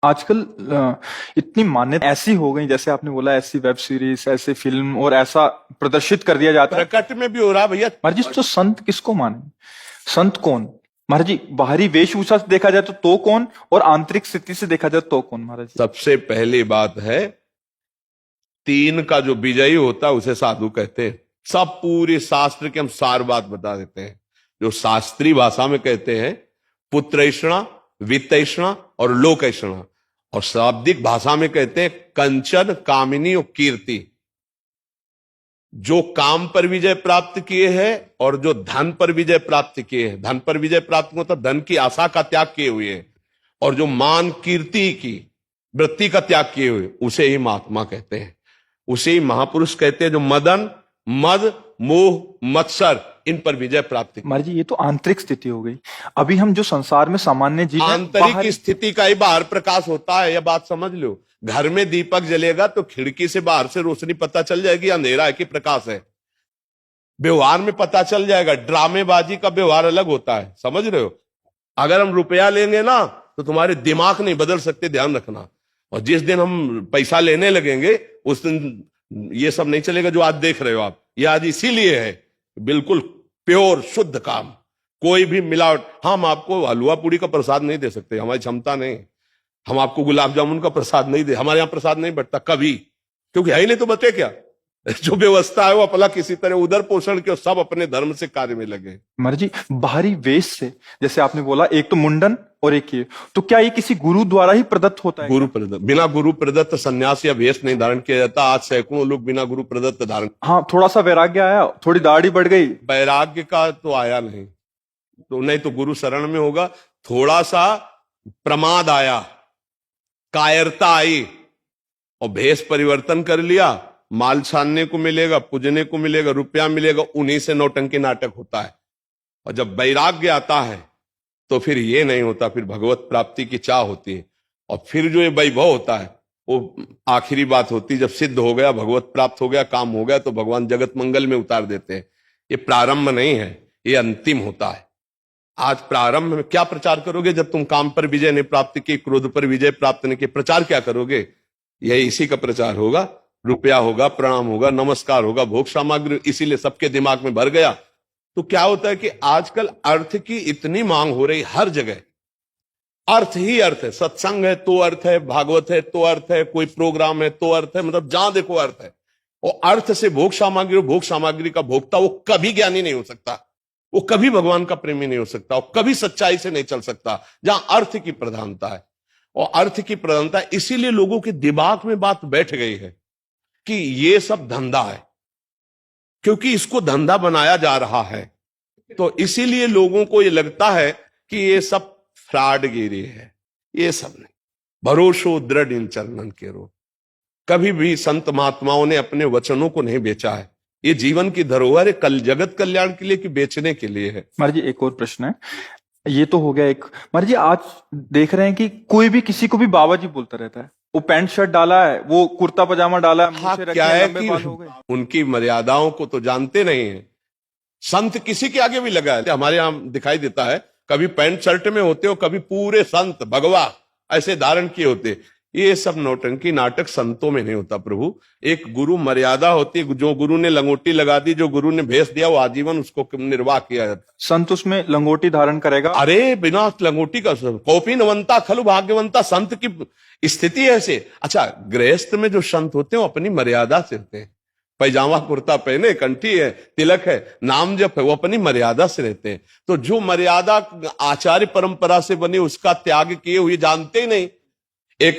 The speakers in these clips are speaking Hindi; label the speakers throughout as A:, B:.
A: आजकल इतनी मान्यता ऐसी हो गई, जैसे आपने बोला, ऐसी वेब सीरीज, ऐसे फिल्म और ऐसा प्रदर्शित कर दिया जाता है।
B: प्रकट में भी हो रहा है भैया।
A: महाराज जी, तो संत किसको माने? संत कौन? महाराज जी, बाहरी वेशभूषा से देखा जाए तो कौन, और आंतरिक स्थिति से देखा जाए तो कौन महाराज जी?
B: सबसे पहली बात है, तीन का जो विजयी होता है उसे साधु कहते हैं। सब पूरे शास्त्र के हम सार बात बता देते हैं। जो शास्त्रीय भाषा में कहते हैं पुत्रैषणा, वित्तैषणा और लोकैषणा, और शाब्दिक भाषा में कहते हैं कंचन, कामिनी और कीर्ति। जो काम पर विजय प्राप्त किए हैं और जो धन पर विजय प्राप्त किए हैं, धन पर विजय प्राप्त मतलब धन की आशा का त्याग किए हुए हैं, और जो मान कीर्ति की वृत्ति का त्याग किए हुए, उसे ही महात्मा कहते हैं, उसे ही महापुरुष कहते हैं, जो मदन, मद, मोह, मत्सर इन पर विजय प्राप्त की।
A: महाराज जी, ये तो आंतरिक स्थिति हो गई। अभी हम जो संसार में सामान्य जीव हैं,
B: आंतरिक स्थिति का ही बाहर प्रकाश होता है, यह बात समझ लो। घर में दीपक जलेगा तो खिड़की से बाहर से रोशनी पता चल जाएगी अंधेरा है कि प्रकाश है। व्यवहार में पता चल जाएगा। ड्रामेबाजी का व्यवहार अलग होता है, समझ रहे हो। अगर हम रुपया लेंगे ना तो तुम्हारे दिमाग नहीं बदल सकते, ध्यान रखना। और जिस दिन हम पैसा लेने लगेंगे उस दिन ये सब नहीं चलेगा जो आज देख रहे हो आप। ये आज इसीलिए है बिल्कुल प्योर शुद्ध काम, कोई भी मिलावट। हम आपको हलवा पूड़ी का प्रसाद नहीं दे सकते, हमारी क्षमता नहीं। हम आपको गुलाब जामुन का प्रसाद नहीं दे, हमारे यहां प्रसाद नहीं बटता कभी, क्योंकि है ही नहीं तो बचे क्या। जो व्यवस्था है वो अपना किसी तरह उधर पोषण के, सब अपने धर्म से कार्य में लगे।
A: महाराज जी, बाहरी वेश से, जैसे आपने बोला, एक तो मुंडन और एक ये, तो क्या ये किसी गुरु द्वारा ही प्रदत्त होता है?
B: गुरु प्रदत्त, बिना गुरु प्रदत्त सन्यास या वेश नहीं धारण किया जाता। आज सैकड़ों लोग बिना गुरु प्रदत्त धारण।
A: हाँ, थोड़ा सा वैराग्य आया, थोड़ी दाढ़ी बढ़ गई।
B: वैराग्य का तो आया नहीं, तो नहीं तो गुरु शरण में होगा। थोड़ा सा प्रमाद आया, कायरता आई, और भेष परिवर्तन कर लिया। माल छानने को मिलेगा, पूजने को मिलेगा, रुपया मिलेगा, उन्हीं से नौटंकी नाटक होता है। और जब वैराग्य आता है तो फिर ये नहीं होता, फिर भगवत प्राप्ति की चाह होती है। और फिर जो ये वैभव होता है वो आखिरी बात होती है। जब सिद्ध हो गया, भगवत प्राप्त हो गया, काम हो गया, तो भगवान जगत मंगल में उतार देते हैं। ये प्रारंभ नहीं है, ये अंतिम होता है। आज प्रारंभ में क्या प्रचार करोगे जब तुम काम पर विजय नहीं प्राप्त की, क्रोध पर विजय प्राप्त नहीं की? प्रचार क्या करोगे? यही इसी का प्रचार होगा। रुपया होगा, प्रणाम होगा, नमस्कार होगा, भोग सामग्री, इसीलिए सबके दिमाग में भर गया। तो क्या होता है कि आजकल अर्थ की इतनी मांग हो रही हर जगह। अर्थ ही अर्थ है। सत्संग है तो अर्थ है, भागवत है तो अर्थ है, कोई प्रोग्राम है तो अर्थ है, मतलब जहां देखो अर्थ है। और अर्थ से भोग सामग्री, भोग सामग्री का भोक्ता वो कभी ज्ञानी नहीं हो सकता, वो कभी भगवान का प्रेमी नहीं हो सकता, वो कभी सच्चाई से नहीं चल सकता जहां अर्थ की प्रधानता है। और अर्थ की प्रधानता, इसीलिए लोगों के दिमाग में बात बैठ गई है कि ये सब धंधा है, क्योंकि इसको धंधा बनाया जा रहा है। तो इसीलिए लोगों को ये लगता है कि ये सब फ्रॉडगिरी है। ये सब नहीं, भरोसो दृढ़ इन चरणन के रो। कभी भी संत महात्माओं ने अपने वचनों को नहीं बेचा है। ये जीवन की धरोहर है, कल जगत कल्याण के लिए कि बेचने के लिए है।
A: महाराज जी, एक और प्रश्न है। ये तो हो गया एक। महाराज जी, आज देख रहे हैं कि कोई भी किसी को भी बाबा जी बोलता रहता है। वो पैंट शर्ट डाला है, वो कुर्ता पजामा डाला है,
B: हाँ, क्या है कि उनकी मर्यादाओं को तो जानते नहीं है। संत किसी के आगे भी लगा है, हमारे यहां दिखाई देता है, कभी पैंट शर्ट में होते हो, कभी पूरे संत भगवा ऐसे धारण किए होते। ये सब नौटंकी नाटक संतों में नहीं होता प्रभु। एक गुरु मर्यादा होती है। जो गुरु ने लंगोटी लगा दी, जो गुरु ने भेष दिया, वो आजीवन उसको निर्वाह किया जाता है।
A: संत उसमें लंगोटी धारण करेगा?
B: अरे बिना लंगोटी का कौपी नवंता खलु भाग्यवंता, संत की स्थिति ऐसे। अच्छा, गृहस्थ में जो संत होते हैं वो अपनी मर्यादा से होते हैं। पैजामा कुर्ता पहने, कंठी है, तिलक है, नाम जप है, वो अपनी मर्यादा से रहते हैं। तो जो मर्यादा आचार्य परंपरा से बनी उसका त्याग किए हुए जानते ही नहीं। एक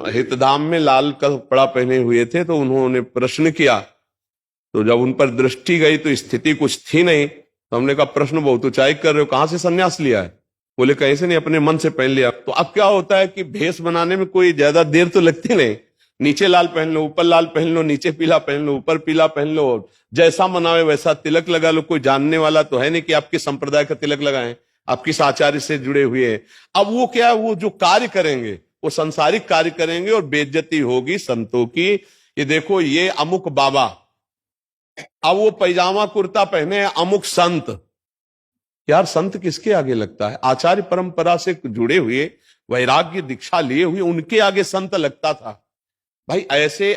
B: हितधाम में लाल कपड़ा पहने हुए थे, तो उन्होंने प्रश्न किया, तो जब उन पर दृष्टि गई तो स्थिति कुछ थी नहीं। तो हमने कहा प्रश्न बहुत ऊंचाई कर रहे हो, कहां से सन्यास लिया है? बोले कहीं से नहीं, अपने मन से पहन लिया। तो अब क्या होता है कि भेष बनाने में कोई ज्यादा देर तो लगती नहीं। नीचे लाल पहन लो, ऊपर लाल पहन लो, नीचे पीला पहन लो, ऊपर पीला पहन लो, जैसा मनावे वैसा तिलक लगा लो। कोई जानने वाला तो है नहीं कि आपके संप्रदाय का तिलक लगाएं, आप किस आचार्य से जुड़े हुए हैं। अब वो क्या, वो जो कार्य करेंगे वो संसारिक कार्य करेंगे और बेइज्जती होगी संतों की। ये देखो, ये अमुक बाबा, अब वो पैजामा कुर्ता पहने अमुक संत। यार संत किसके आगे लगता है? आचार्य परंपरा से जुड़े हुए वैराग्य दीक्षा लिए हुए उनके आगे संत लगता था। भाई ऐसे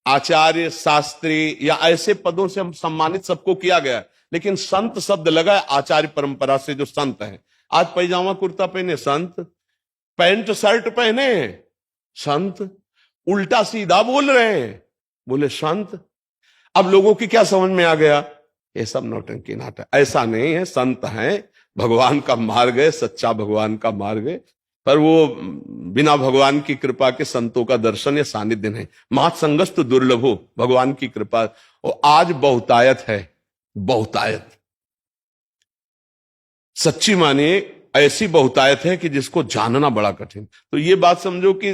B: आचार्य शास्त्री या ऐसे पदों से हम सम्मानित सबको किया गया, लेकिन संत शब्द लगा है आचार्य परंपरा से जो संत हैं। आज पैजामा कुर्ता पहने संत, पैंट शर्ट पहने संत, उल्टा सीधा बोल रहे हैं बोले संत। अब लोगों की क्या समझ में आ गया, ये सब नौटंकी नाटक। ऐसा नहीं है, संत हैं, भगवान का मार्ग है, सच्चा भगवान का मार्ग है, पर वो बिना भगवान की कृपा के संतों का दर्शन या सानिध्य नहीं। महासंगस्तु दुर्लभो, भगवान की कृपा। और आज बहुतायत है, बहुतायत सच्ची मानिए ऐसी बहुतायत है कि जिसको जानना बड़ा कठिन। तो ये बात समझो कि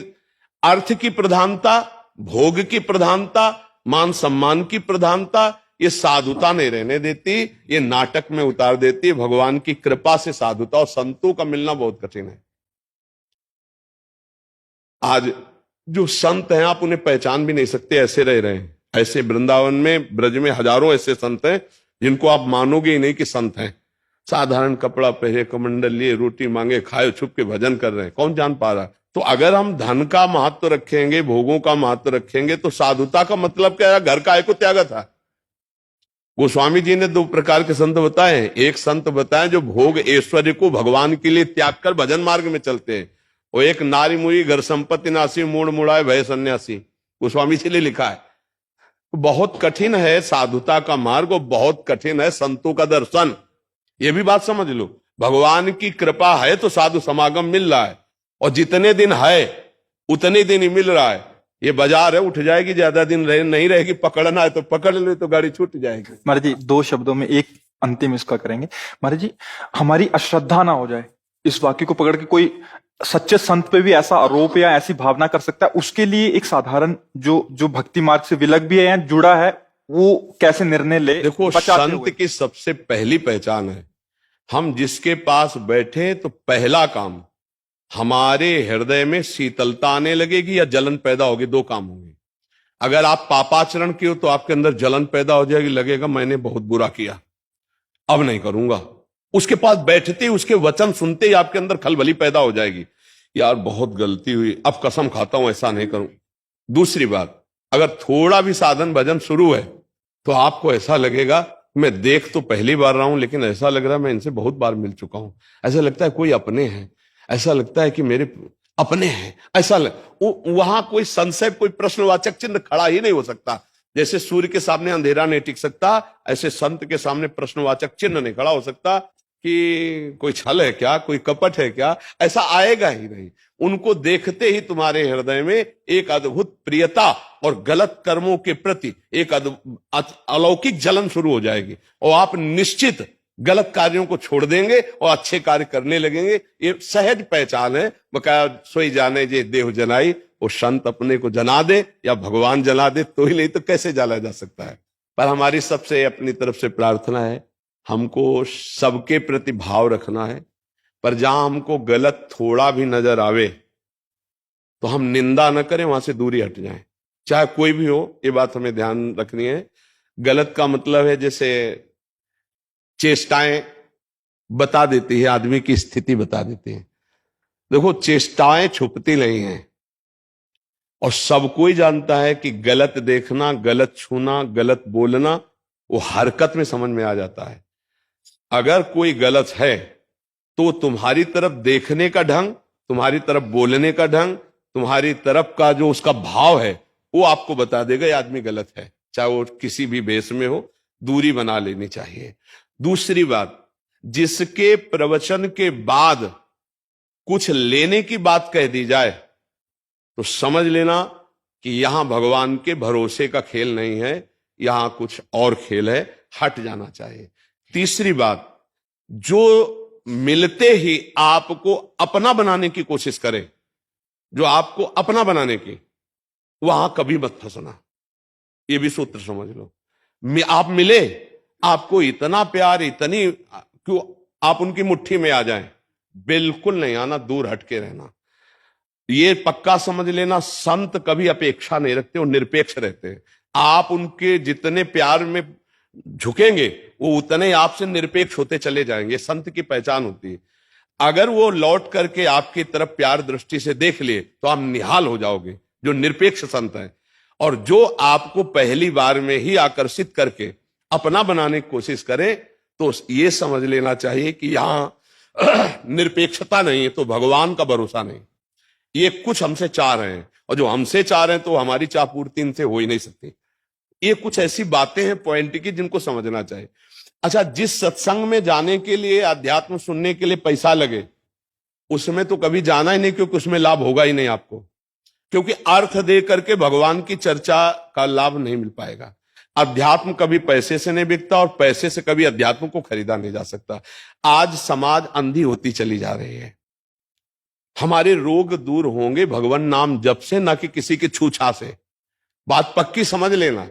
B: अर्थ की प्रधानता, भोग की प्रधानता, मान सम्मान की प्रधानता, ये साधुता नहीं रहने देती, ये नाटक में उतार देती है। भगवान की कृपा से साधुता और संतों का मिलना बहुत कठिन है। आज जो संत हैं आप उन्हें पहचान भी नहीं सकते, ऐसे रह रहे हैं। ऐसे वृंदावन में, ब्रज में हजारों ऐसे संत हैं जिनको आप मानोगे ही नहीं कि संत हैं। साधारण कपड़ा पहने, कमंडल लिए, रोटी मांगे, खाए, छुप के भजन कर रहे हैं, कौन जान पा रहा है। तो अगर हम धन का महत्व रखेंगे, भोगों का महत्व रखेंगे, तो साधुता का मतलब क्या है, घर का को त्यागा था। गोस्वामी जी ने दो प्रकार के संत बताए हैं। एक संत बताए जो भोग ऐश्वर्य को भगवान के लिए त्याग कर भजन मार्ग में चलते हैं, और एक नारी मुई घर संपत्ति नासी मूड मुड़ाए भय सन्यासी, गोस्वामी जी ने लिखा है। बहुत कठिन है साधुता का मार्ग, और बहुत कठिन है संतों का दर्शन। ये भी बात समझ लो, भगवान की कृपा है तो साधु समागम मिल रहा है, और जितने दिन है उतने दिन ही मिल रहा है। ये बाजार है, उठ जाएगी, ज्यादा दिन नहीं रहेगी, पकड़ना है तो पकड़ ले, तो गाड़ी छूट जाएगी।
A: महाराज जी दो शब्दों में एक अंतिम इसका करेंगे। महाराज जी हमारी अश्रद्धा ना हो जाए, इस वाक्य को पकड़ के कोई सच्चे संत पे भी ऐसा आरोप या ऐसी भावना कर सकता है, उसके लिए एक साधारण जो भक्ति मार्ग से विलग भी है या जुड़ा है, वो कैसे निर्णय ले।
B: देखो, संत की सबसे पहली पहचान है, हम जिसके पास बैठे तो पहला काम हमारे हृदय में शीतलता आने लगेगी या जलन पैदा होगी। दो काम होंगे। अगर आप पापाचरण किए तो आपके अंदर जलन पैदा हो जाएगी, लगेगा मैंने बहुत बुरा किया, अब नहीं करूंगा। उसके पास बैठते ही, उसके वचन सुनते ही आपके अंदर खलबली पैदा हो जाएगी, यार बहुत गलती हुई, अब कसम खाता हूं ऐसा नहीं करूं। दूसरी बात, अगर थोड़ा भी साधन भजन शुरू है तो आपको ऐसा लगेगा, मैं देख तो पहली बार रहा हूं लेकिन ऐसा लग रहा है मैं इनसे बहुत बार मिल चुका हूं। ऐसा लगता है कोई अपने हैं, ऐसा लगता है कि मेरे अपने हैं, ऐसा वहां कोई संशय, कोई प्रश्नवाचक चिन्ह खड़ा ही नहीं हो सकता। जैसे सूर्य के सामने अंधेरा नहीं टिक सकता, ऐसे संत के सामने प्रश्नवाचक चिन्ह नहीं खड़ा हो सकता कि कोई छल है क्या, कोई कपट है क्या, ऐसा आएगा ही नहीं। उनको देखते ही तुम्हारे हृदय में एक अद्भुत प्रियता और गलत कर्मों के प्रति एक अलौकिक जलन शुरू हो जाएगी, और आप निश्चित गलत कार्यों को छोड़ देंगे और अच्छे कार्य करने लगेंगे। ये सहज पहचान है। बकाया सोई जाने जे देह जनाई, वो संत अपने को जना दे या भगवान जला दे तो ही, नहीं तो कैसे जला जा सकता है। पर हमारी सबसे अपनी तरफ से प्रार्थना है, हमको सबके प्रति भाव रखना है, पर जहां हमको गलत थोड़ा भी नजर आवे तो हम निंदा न करें, वहां से दूरी हट जाएं, चाहे कोई भी हो। ये बात हमें ध्यान रखनी है। गलत का मतलब है जैसे चेष्टाएं बता देती है, आदमी की स्थिति बता देती है। देखो, चेष्टाएं छुपती नहीं हैं, और सब कोई जानता है कि गलत देखना, गलत छूना, गलत बोलना वो हरकत में समझ में आ जाता है। अगर कोई गलत है तो तुम्हारी तरफ देखने का ढंग, तुम्हारी तरफ बोलने का ढंग, तुम्हारी तरफ का जो उसका भाव है वो आपको बता देगा ये आदमी गलत है, चाहे वो किसी भी भेष में हो। दूरी बना लेनी चाहिए। दूसरी बात, जिसके प्रवचन के बाद कुछ लेने की बात कह दी जाए तो समझ लेना कि यहां भगवान के भरोसे का खेल नहीं है, यहां कुछ और खेल है, हट जाना चाहिए। तीसरी बात, जो मिलते ही आपको अपना बनाने की कोशिश करे, जो आपको अपना बनाने की, वहां कभी मत फंसना। ये भी सूत्र समझ लो। आप मिले, आपको इतना प्यार, इतनी, क्यों आप उनकी मुट्ठी में आ जाएं, बिल्कुल नहीं आना, दूर हटके रहना। ये पक्का समझ लेना, संत कभी अपेक्षा नहीं रखते, वो निरपेक्ष रहते हैं। आप उनके जितने प्यार में झुकेंगे वो उतने आपसे निरपेक्ष होते चले जाएंगे। संत की पहचान होती है। अगर वो लौट करके आपकी तरफ प्यार दृष्टि से देख लिए तो आप निहाल हो जाओगे, जो निरपेक्ष संत हैं। और जो आपको पहली बार में ही आकर्षित करके अपना बनाने की कोशिश करे तो ये समझ लेना चाहिए कि यहां निरपेक्षता नहीं है, तो भगवान का भरोसा नहीं। ये कुछ हमसे चाह रहे हैं, और जो हमसे चाह रहे हैं तो हमारी चाह पूर्ति इनसे हो ही नहीं सकती। ये कुछ ऐसी बातें हैं पॉइंट की जिनको समझना चाहिए। अच्छा, जिस सत्संग में जाने के लिए, अध्यात्म सुनने के लिए पैसा लगे, उसमें तो कभी जाना ही नहीं, क्योंकि उसमें लाभ होगा ही नहीं आपको, क्योंकि अर्थ दे करके भगवान की चर्चा का लाभ नहीं मिल पाएगा। अध्यात्म कभी पैसे से नहीं बिकता, और पैसे से कभी अध्यात्म को खरीदा नहीं जा सकता। आज समाज अंधी होती चली जा रही है। हमारे रोग दूर होंगे भगवान नाम जप से, ना कि किसी के छूछा से। बात पक्की समझ लेना।